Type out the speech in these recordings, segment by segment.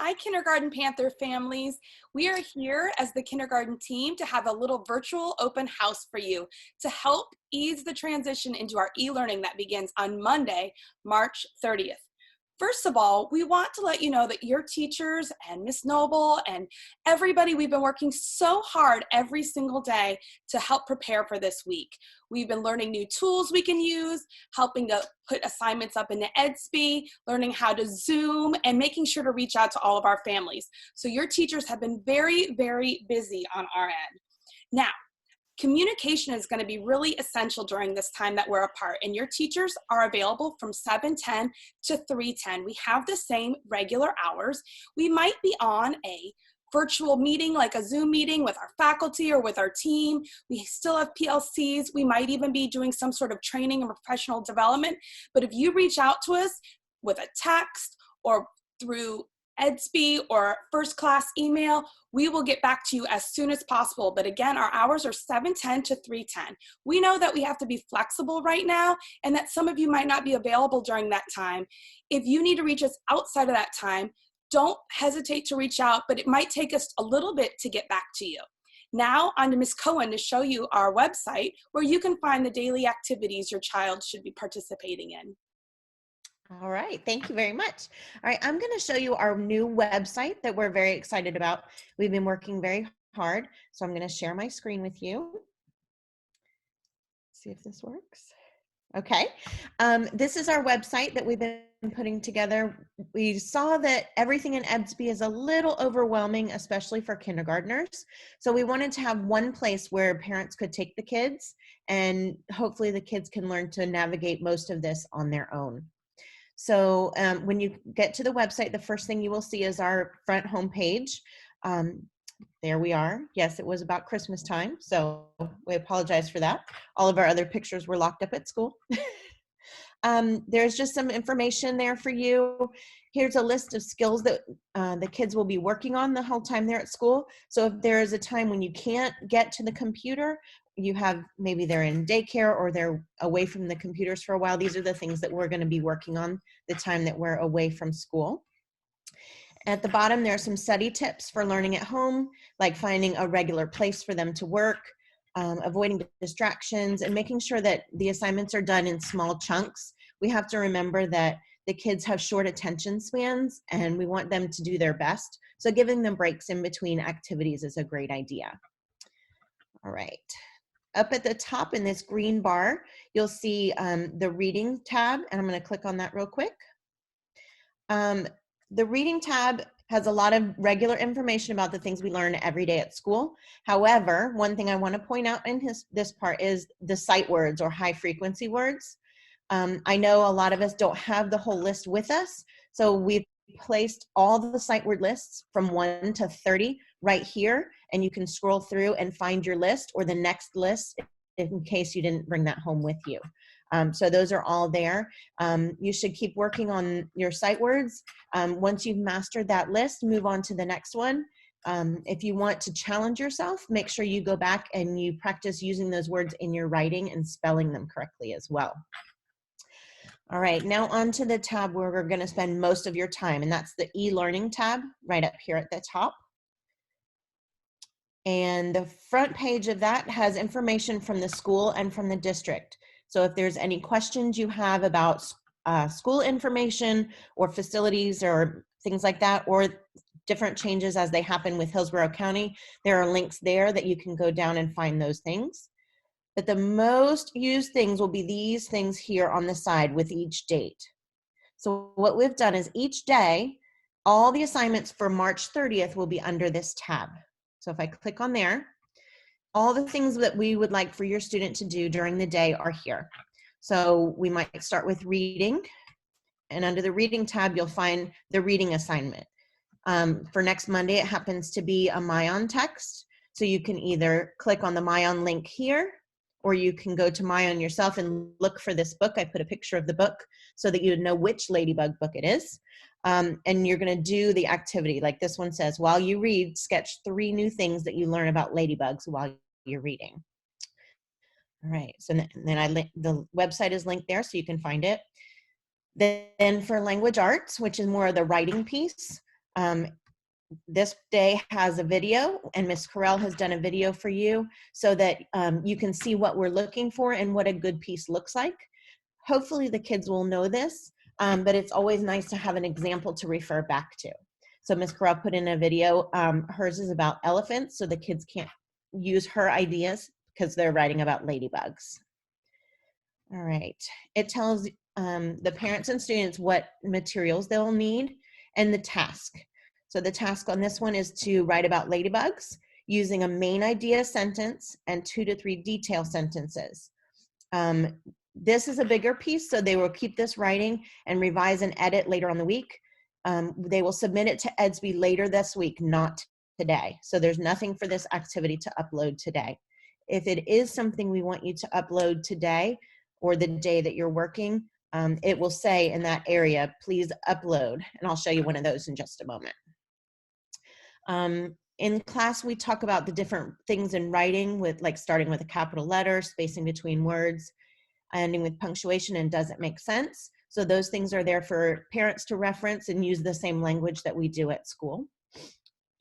Hi, Kindergarten Panther families. We are here as the kindergarten team to have a little virtual open house for you to help ease the transition into our e-learning that begins on Monday, March 30th. First of all, we want to let you know that your teachers and Miss Noble and everybody, we've been working so hard every single day to help prepare for this week. We've been learning new tools we can use, helping to put assignments up into EdSP, learning how to Zoom, and making sure to reach out to all of our families. So your teachers have been very, very busy on our end. Now, communication is going to be really essential during this time that we're apart, and your teachers are available from 7:10 to 3:10. We have the same regular hours. We might be on a virtual meeting, like a Zoom meeting with our faculty or with our team. We still have PLCs. We might even be doing some sort of training and professional development. But if you reach out to us with a text or through EdSP or first class email, we will get back to you as soon as possible. But again, our hours are 7:10 to 3:10. We know that we have to be flexible right now and that some of you might not be available during that time. If you need to reach us outside of that time, don't hesitate to reach out, but it might take us a little bit to get back to you. Now on to Ms. Cohen to show you our website where you can find the daily activities your child should be participating in. All right, thank you very much. All right, I'm going to show you our new website that we're very excited about. We've been working very hard, so I'm going to share my screen with you. See if this works. Okay, this is our website that we've been putting together. We saw that everything in EBSB is a little overwhelming, especially for kindergartners. So we wanted to have one place where parents could take the kids, and hopefully the kids can learn to navigate most of this on their own. So when you get to the website, the first thing you will see is our front home page. There we are. Yes, it was about Christmas time, so we apologize for that. All of our other pictures were locked up at school. There's just some information there for you. Here's a list of skills that the kids will be working on the whole time they're at school. So if there is a time when you can't get to the computer, you have, maybe they're in daycare or they're away from the computers for a while, these are the things that we're going to be working on the time that we're away from school. At the bottom, there are some study tips for learning at home, like finding a regular place for them to work, avoiding distractions, and making sure that the assignments are done in small chunks. We have to remember that the kids have short attention spans and we want them to do their best. So giving them breaks in between activities is a great idea. All right. Up at the top in this green bar, you'll see the reading tab, and I'm going to click on that real quick. The reading tab has a lot of regular information about the things we learn every day at school. However, one thing I want to point out in this part is the sight words or high frequency words. I know a lot of us don't have the whole list with us, so we've placed all the sight word lists from 1 to 30 right here, and you can scroll through and find your list or the next list in case you didn't bring that home with you. So those are all there. You should keep working on your sight words. Once you've mastered that list, move on to the next one. If you want to challenge yourself, make sure you go back and you practice using those words in your writing and spelling them correctly as well. All right, now on to the tab where we're going to spend most of your time, and that's the e-learning tab right up here at the top. And the front page of that has information from the school and from the district. So if there's any questions you have about school information or facilities or things like that, or different changes as they happen with Hillsborough County, there are links there that you can go down and find those things. But the most used things will be these things here on the side with each date. So what we've done is each day, all the assignments for March 30th will be under this tab. So if I click on there, all the things that we would like for your student to do during the day are here. So we might start with reading, and under the reading tab, you'll find the reading assignment. For next Monday, it happens to be a Myon text. So you can either click on the Myon link here, or you can go to Myon yourself and look for this book. I put a picture of the book so that you know which Ladybug book it is. And you're going to do the activity like this one says, while you read, sketch 3 new things that you learn about ladybugs while you're reading. All right, so then the website is linked there so you can find it. Then for language arts, which is more of the writing piece, This day has a video, and Miss Carell has done a video for you so that you can see what we're looking for and what a good piece looks like. Hopefully the kids will know this, but it's always nice to have an example to refer back to. So Miss Carell put in a video. Hers is about elephants, so the kids can't use her ideas because they're writing about ladybugs. All right. It tells the parents and students what materials they'll need and the task. So the task on this one is to write about ladybugs using a main idea sentence and 2 to 3 detail sentences. This is a bigger piece, so they will keep this writing and revise and edit later on the week. They will submit it to EDSB later this week, not today. So there's nothing for this activity to upload today. If it is something we want you to upload today or the day that you're working, it will say in that area, please upload, and I'll show you one of those in just a moment. In class, we talk about the different things in writing with like starting with a capital letter, spacing between words, ending with punctuation, and does it make sense? So those things are there for parents to reference and use the same language that we do at school.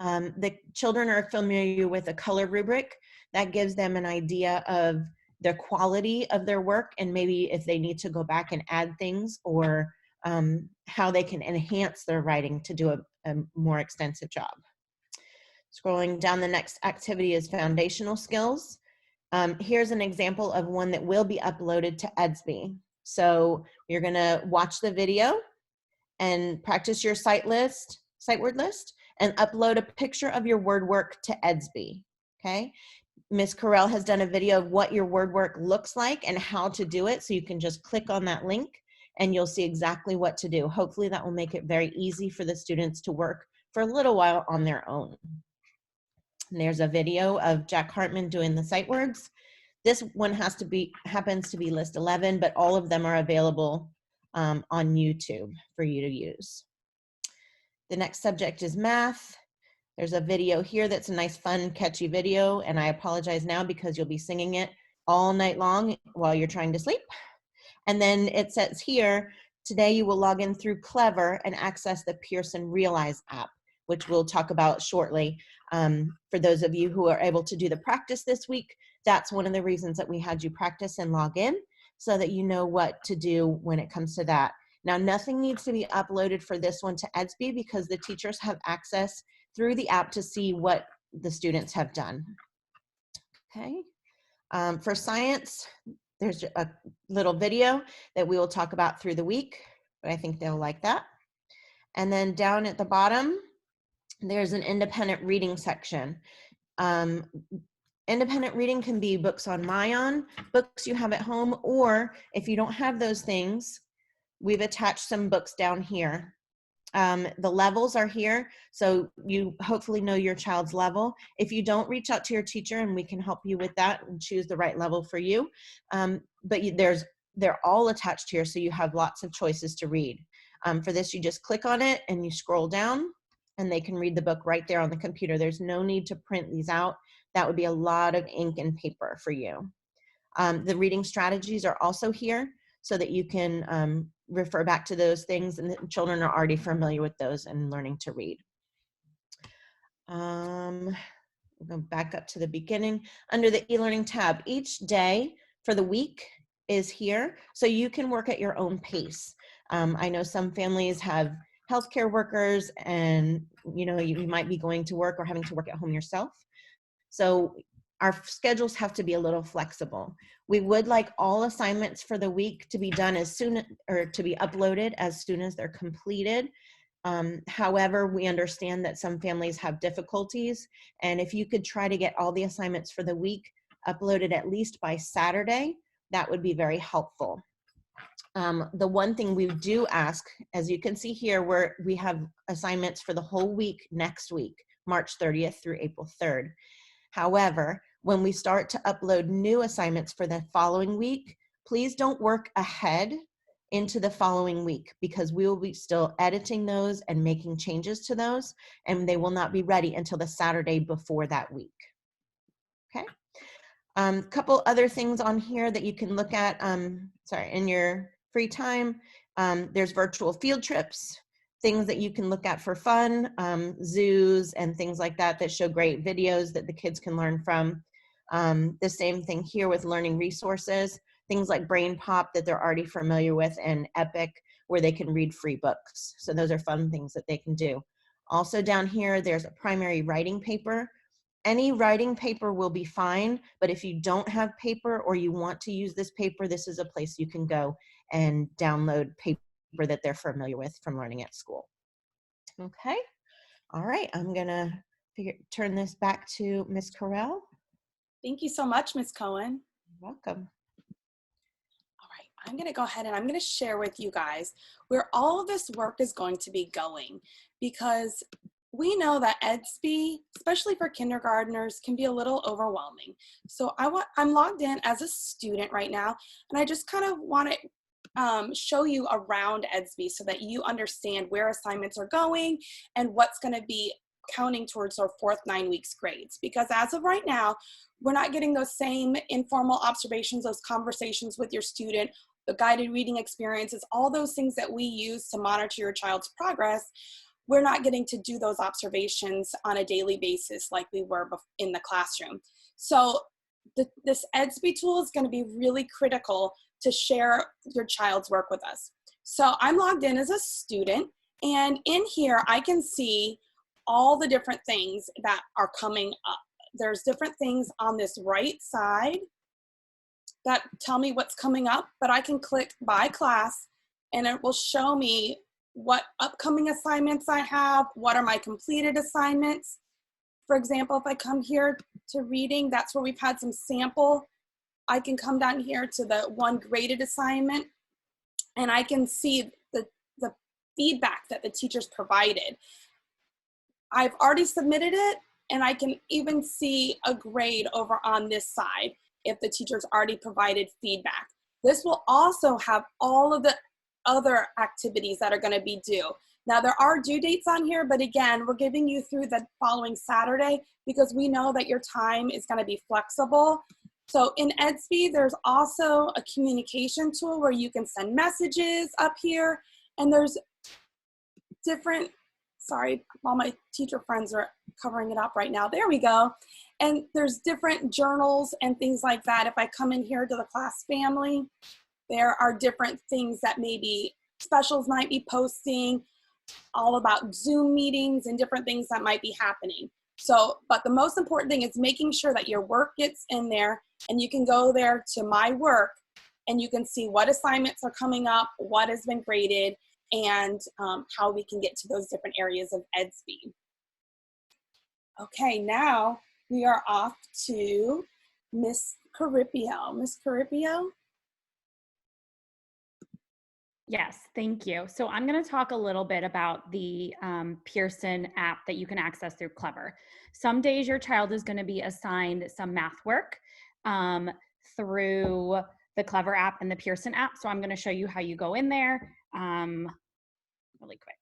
The children are familiar with a color rubric that gives them an idea of the quality of their work and maybe if they need to go back and add things or how they can enhance their writing to do a more extensive job. Scrolling down, the next activity is foundational skills. Here's an example of one that will be uploaded to EDSB. So you're gonna watch the video and practice your sight word list, and upload a picture of your word work to EDSB, okay? Ms. Carell has done a video of what your word work looks like and how to do it, so you can just click on that link and you'll see exactly what to do. Hopefully that will make it very easy for the students to work for a little while on their own. And there's a video of Jack Hartman doing the sight words. This one happens to be list 11, but all of them are available on YouTube for you to use. The next subject is math. There's a video here that's a nice, fun, catchy video, and I apologize now because you'll be singing it all night long while you're trying to sleep. And then it says here, today you will log in through Clever and access the Pearson Realize app, which we'll talk about shortly. For those of you who are able to do the practice this week, that's one of the reasons that we had you practice and log in so that you know what to do when it comes to that. Now, nothing needs to be uploaded for this one to EDSB because the teachers have access through the app to see what the students have done. Okay. For science, there's a little video that we will talk about through the week, but I think they'll like that. And then down at the bottom, there's an independent reading section. Independent reading can be books on Mayan, books you have at home, or if you don't have those things, we've attached some books down here. The levels are here, so you hopefully know your child's level. If you don't, reach out to your teacher and we can help you with that and choose the right level for you. But they're all attached here, so you have lots of choices to read. For this, you just click on it and you scroll down and they can read the book right there on the computer. There's no need to print these out. That would be a lot of ink and paper for you. The reading strategies are also here so that you can refer back to those things, and the children are already familiar with those and learning to read. We'll go back up to the beginning. Under the e-learning tab, each day for the week is here, so you can work at your own pace. I know some families have healthcare workers and you might be going to work or having to work at home yourself. So our schedules have to be a little flexible. We would like all assignments for the week to be done as soon, or to be uploaded as soon as they're completed. However, we understand that some families have difficulties, and if you could try to get all the assignments for the week uploaded at least by Saturday, that would be very helpful. The one thing we do ask, as you can see here, where we have assignments for the whole week next week, March 30th through April 3rd. However, when we start to upload new assignments for the following week, please don't work ahead into the following week because we will be still editing those and making changes to those, and they will not be ready until the Saturday before that week. Okay. Couple other things on here that you can look at in your free time. There's virtual field trips. things that you can look at for fun, zoos and things like that that show great videos that the kids can learn from. The same thing here with learning resources, things like Brain Pop that they're already familiar with, and Epic, where they can read free books. So those are fun things that they can do. Also down here, there's a primary writing paper. Any writing paper will be fine, but if you don't have paper or you want to use this paper, this is a place you can go and download paper that they're familiar with from learning at school. Okay, all right, I'm gonna turn this back to Ms. Carell. Thank you so much, Ms. Cohen. You're welcome. All right, I'm going to go ahead and I'm going to share with you guys where all of this work is going to be going, because we know that EDSB, especially for kindergartners, can be a little overwhelming. So I'm logged in as a student right now, and I just kind of want to show you around EDSB so that you understand where assignments are going and what's going to be counting towards our fourth 9 weeks grades. Because as of right now, we're not getting those same informal observations, those conversations with your student, the guided reading experiences, all those things that we use to monitor your child's progress. We're not getting to do those observations on a daily basis like we were in the classroom. So this EDSB tool is going to be really critical to share your child's work with us. So I'm logged in as a student, and in here I can see all the different things that are coming up. There's different things on this right side that tell me what's coming up, but I can click by class and it will show me what upcoming assignments I have, what are my completed assignments. For example, if I come here to reading, that's where we've had some sample. I can come down here to the one graded assignment, and I can see the feedback that the teachers provided. I've already submitted it, and I can even see a grade over on this side if the teacher's already provided feedback. This will also have all of the other activities that are going to be due. Now, there are due dates on here, but again, we're giving you through the following Saturday because we know that your time is going to be flexible. So in EDSB, there's also a communication tool where you can send messages up here, and there's different, sorry, all my teacher friends are covering it up right now. There we go. And there's different journals and things like that. If I come in here to the class family, there are different things that maybe specials might be posting, all about Zoom meetings and different things that might be happening. So, but the most important thing is making sure that your work gets in there, and you can go there to my work and you can see what assignments are coming up, what has been graded, and how we can get to those different areas of EDSB. Okay, now we are off to Miss Caripio. Miss Caripio? Yes, thank you. So I'm going to talk a little bit about the Pearson app that you can access through Clever. Some days your child is going to be assigned some math work through the Clever app and the Pearson app. So I'm going to show you how you go in there really quick.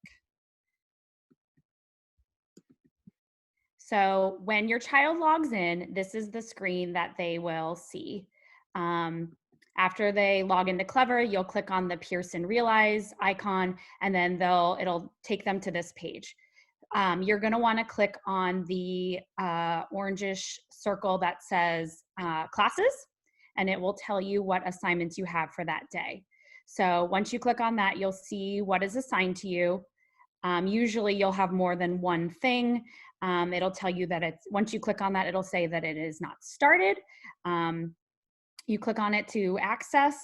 So when your child logs in, this is the screen that they will see. After they log into Clever, you'll click on the Pearson Realize icon, and then it'll take them to this page. You're going to want to click on the orangish circle that says classes, and it will tell you what assignments you have for that day. So once you click on that, you'll see what is assigned to you. Usually you'll have more than one thing. It'll tell you that once you click on that, it'll say that it is not started. You click on it to access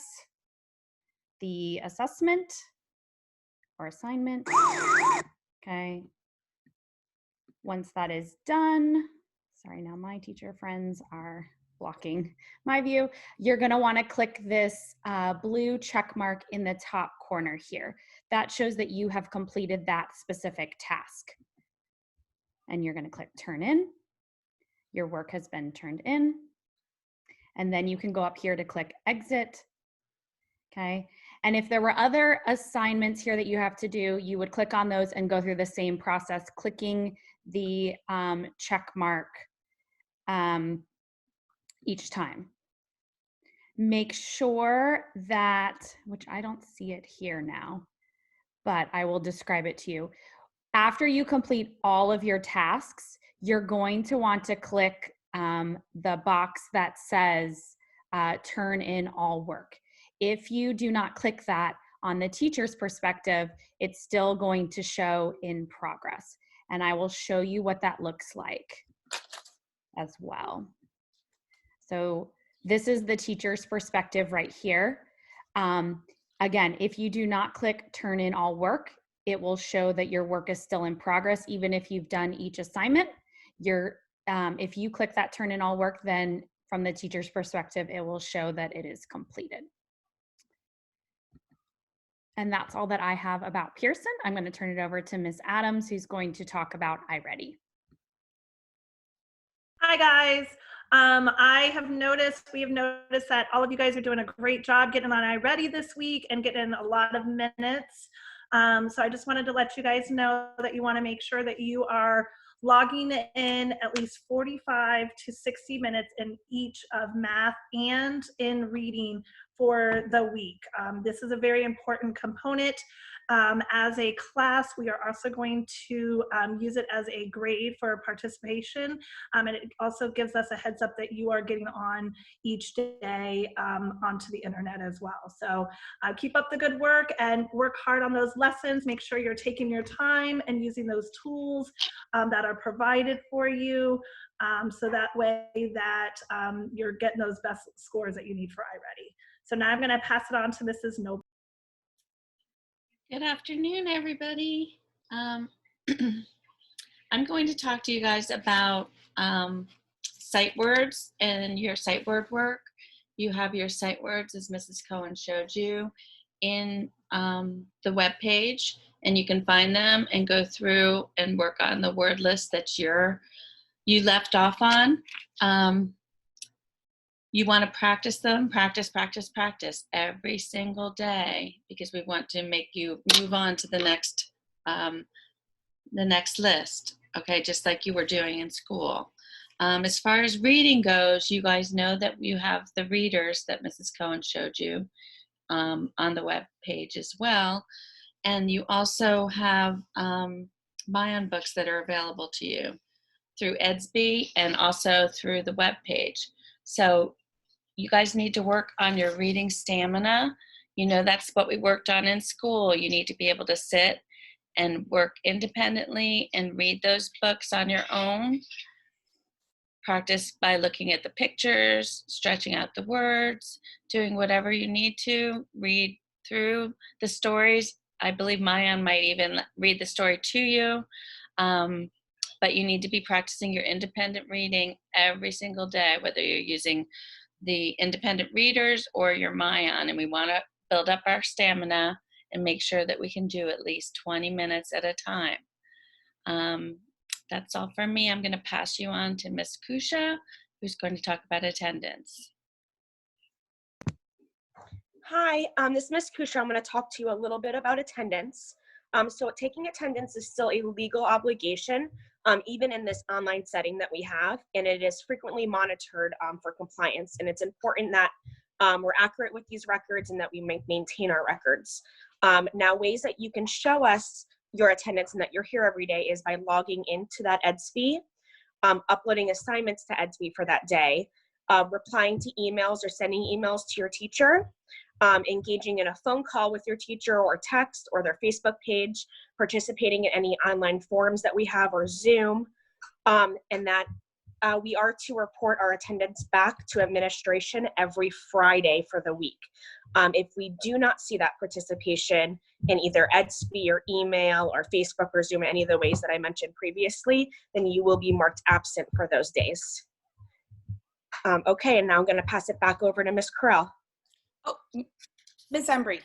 the assessment or assignment. Okay. Once that is done, sorry, now my teacher friends are blocking my view. You're going to want to click this blue check mark in the top corner here. That shows that you have completed that specific task. And you're going to click turn in. Your work has been turned in. And then you can go up here to click exit. Okay. And if there were other assignments here that you have to do, you would click on those and go through the same process, clicking the check mark each time. Make sure that, which I don't see it here now, but I will describe it to you. After you complete all of your tasks, you're going to want to click the box that says turn in all work. If you do not click that, on the teacher's perspective, it's still going to show in progress. And I will show you what that looks like as well. So this is the teacher's perspective right here. Again, if you do not click turn in all work, it will show that your work is still in progress, even if you've done each assignment. If you click that turn in all work, then from the teacher's perspective, it will show that it is completed. And that's all that I have about Pearson. I'm going to turn it over to Ms. Adams, who's going to talk about iReady. Hi guys. We have noticed that all of you guys are doing a great job getting on iReady this week and getting a lot of minutes. So I just wanted to let you guys know that you want to make sure that you are logging in at least 45 to 60 minutes in each of math and in reading for the week. This is a very important component. As a class, we are also going to use it as a grade for participation. And it also gives us a heads up that you are getting on each day onto the internet as well. So keep up the good work and work hard on those lessons. Make sure you're taking your time and using those tools that are provided for you. So that way that you're getting those best scores that you need for iReady. So now I'm going to pass it on to Mrs. Noble. Good afternoon, everybody. I'm going to talk to you guys about sight words and your sight word work. You have your sight words, as Mrs. Cohen showed you, in the web page, and you can find them and go through and work on the word list that you left off on. You want to practice them, practice every single day, because we want to make you move on to the next list, okay, just like you were doing in school. As far as reading goes, you guys know that you have the readers that Mrs. Cohen showed you on the web page as well. And you also have Bion books that are available to you through EDSB and also through the web page. So you guys need to work on your reading stamina. You know, that's what we worked on in school. You need to be able to sit and work independently and read those books on your own. Practice by looking at the pictures, stretching out the words, doing whatever you need to. Read through the stories. I believe Mayan might even read the story to you. But you need to be practicing your independent reading every single day, whether you're using the independent readers or your Mayan. And we want to build up our stamina and make sure that we can do at least 20 minutes at a time. That's all from me. I'm going to pass you on to Miss Kusha, who's going to talk about attendance. Hi, this is Miss Kusha. I'm going to talk to you a little bit about attendance. So taking attendance is still a legal obligation, even in this online setting that we have, and it is frequently monitored for compliance. And it's important that we're accurate with these records and that we maintain our records. Now, ways that you can show us your attendance and that you're here every day is by logging into that EDSB, uploading assignments to EDSB for that day, replying to emails or sending emails to your teacher, engaging in a phone call with your teacher or text or their Facebook page, participating in any online forums that we have or Zoom, and that we are to report our attendance back to administration every Friday for the week. If we do not see that participation in either EDSB or email or Facebook or Zoom, any of the ways that I mentioned previously, then you will be marked absent for those days. Okay, and now I'm going to pass it back over to Ms. Carell. Oh, Ms. Embry.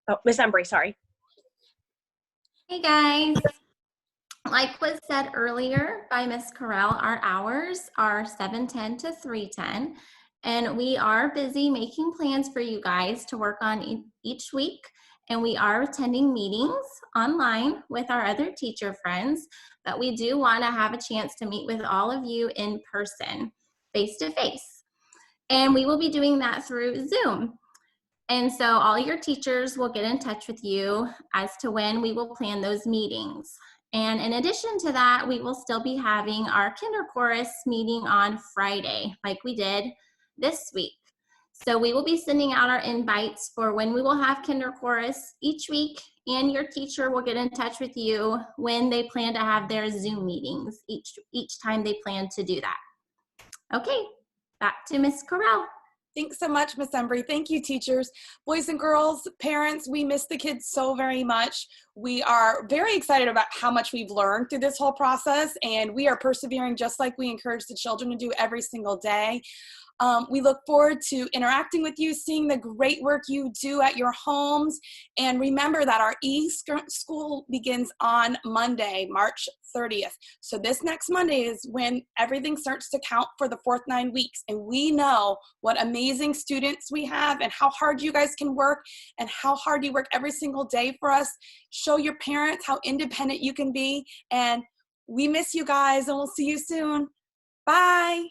Oh, Ms. Embry, sorry. Hey guys, like was said earlier by Ms. Carell, our hours are 7:10 to 3:10, and we are busy making plans for you guys to work on each week, and we are attending meetings online with our other teacher friends, but we do want to have a chance to meet with all of you in person, face to face, and we will be doing that through Zoom. And so all your teachers will get in touch with you as to when we will plan those meetings. And in addition to that, we will still be having our kinder chorus meeting on Friday, like we did this week. So we will be sending out our invites for when we will have kinder chorus each week, and your teacher will get in touch with you when they plan to have their Zoom meetings each time they plan to do that. Okay, back to Ms. Corral. Thanks so much, Miss Embry. Thank you, teachers. Boys and girls, parents, we miss the kids so very much. We are very excited about how much we've learned through this whole process, and we are persevering just like we encourage the children to do every single day. We look forward to interacting with you, seeing the great work you do at your homes. And remember that our e-school begins on Monday, March 30th. So this next Monday is when everything starts to count for the fourth 9 weeks. And we know what amazing students we have and how hard you guys can work and how hard you work every single day for us. Show your parents how independent you can be. And we miss you guys, and we'll see you soon. Bye.